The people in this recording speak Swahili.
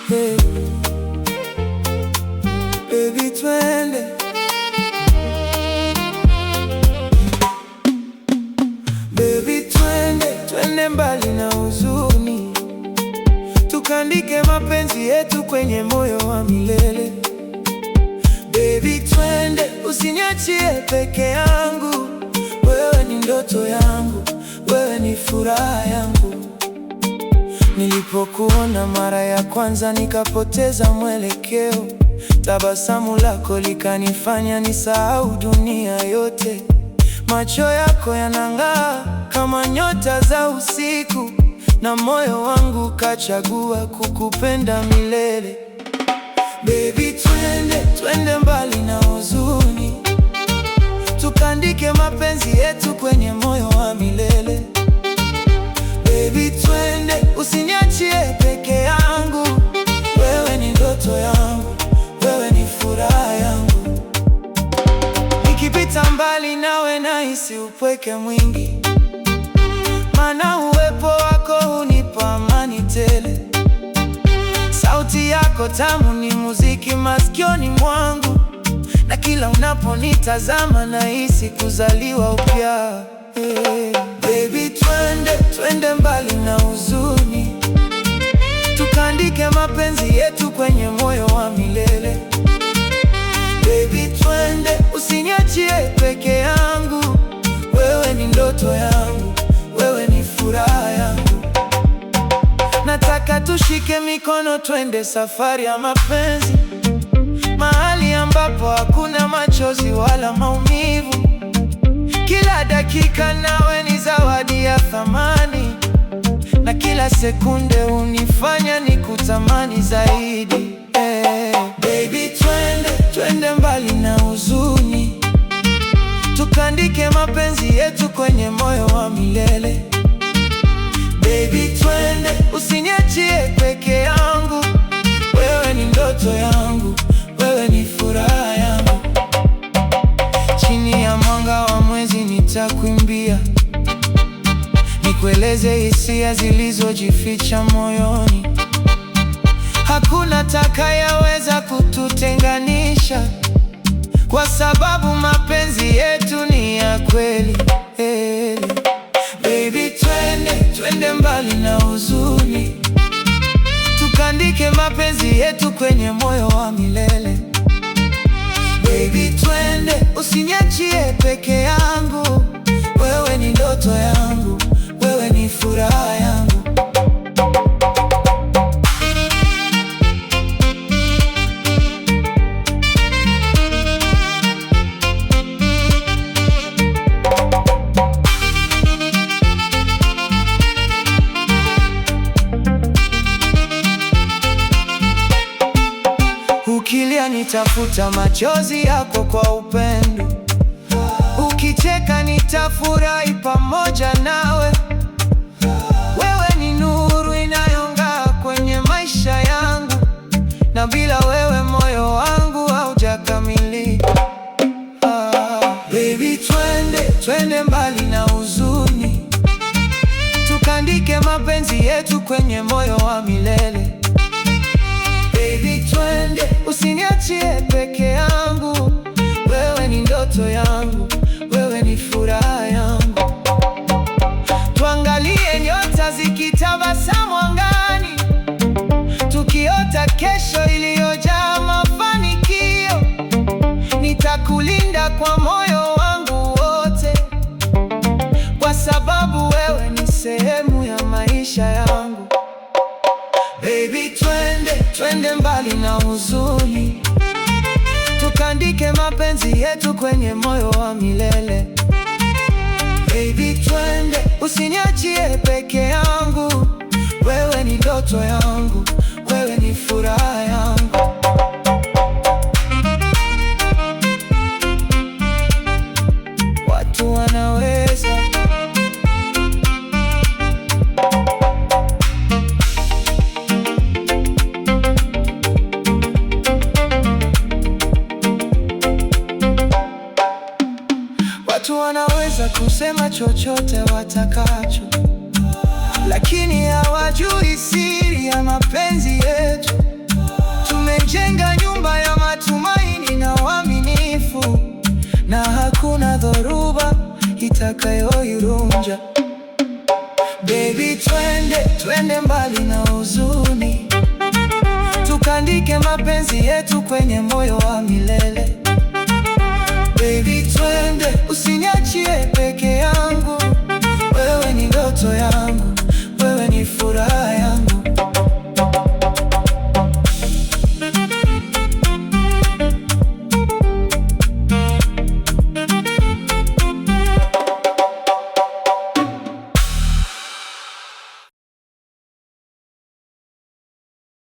Hey, baby twende, baby twende, twende mbali na huzuni, tukaandike mapenzi yetu kwenye moyo wa milele. Baby twende, usiniachie peke yangu, wewe ni ndoto yangu, wewe ni furaha yangu. Nilipokuona mara ya kwanza nikapoteza mwelekeo, tabasamu lako likanifanya nisahau dunia yote. Macho yako yanang'aa kama nyota za usiku, na moyo wangu kachagua kukupenda milele. Baby twende, twende mbali na huzuni, tukaandike mapenzi yetu kwenye moyo wa milele. Baby twende, usiniachie peke yangu, wewe ni ndoto yangu, wewe ni furaha yangu. Nikipita mbali nawe nahisi upweke mwingi, maana uwepo wako hunipa amani tele. Sauti yako tamu ni muziki masikioni mwangu, na kila unaponitazama nahisi kuzaliwa upya. Hey, baby twende, twende mbali na huzuni, tukaandike mapenzi yetu kwenye moyo wa milele. Baby twende, usiniachie peke yangu, wewe ni ndoto yangu, wewe ni furaha yangu. Nataka tushike mikono twende safari ya mapenzi, mahali ambapo hakuna machozi wala maumivu. Kila dakika nawe ni zawadi ya thamani, na kila sekunde hunifanya nikutamani zaidi. Hey, baby twende, twende mbali na huzuni, tukaandike mapenzi yetu kwenye moyo wa milele. Baby twende, usiniachie peke yangu, wewe ni ndoto yangu, wewe ni furaha yangu. Chini ya mwanga wa mwezi nitakuimbia, nikueleze hisia zilizojificha moyoni. Hakuna atakayeweza kututenganisha, kwa sababu mapenzi yetu ni ya kweli. Hey, baby twende, twende mbali na huzuni, tukaandike mapenzi yetu kwenye moyo wa milele. Baby twende, usiniachie peke yangu, wewe ni ndoto yangu, wewe ni furaha yangu. Ukilia nitafuta machozi yako kwa upendo, ukicheka nitafurahi pamoja nawe. Wewe ni nuru inayong'aa kwenye maisha yangu, na bila wewe moyo wangu haujakamilika. Baby twende, twende mbali na huzuni, tukaandike mapenzi yetu kwenye moyo wa milele. Baby twende, usiniachie peke yangu, wewe ni ndoto yangu, wewe ni furaha yangu. Tuangalie nyota zikitabasamu angani, tukiota kesho iliyojaa mafanikio. Nitakulinda kwa moyo wangu wote, kwa sababu wewe ni sehemu ya maisha yangu. Baby twende, twende mbali na huzuni, tukaandike mapenzi yetu kwenye moyo wa milele. Baby twende, usiniachie peke yangu, wewe ni ndoto yangu, wewe ni furaha yangu. Watu wanaweza Watu wanaweza kusema chochote watakacho, lakini hawajui siri ya mapenzi yetu. Tumejenga nyumba ya matumaini na uaminifu, na hakuna dhoruba itakayoirunja. Baby, twende mbali na huzuni, tukaandike mapenzi yetu kwenye moyo wa milele. Baby, twende, usiniachie peke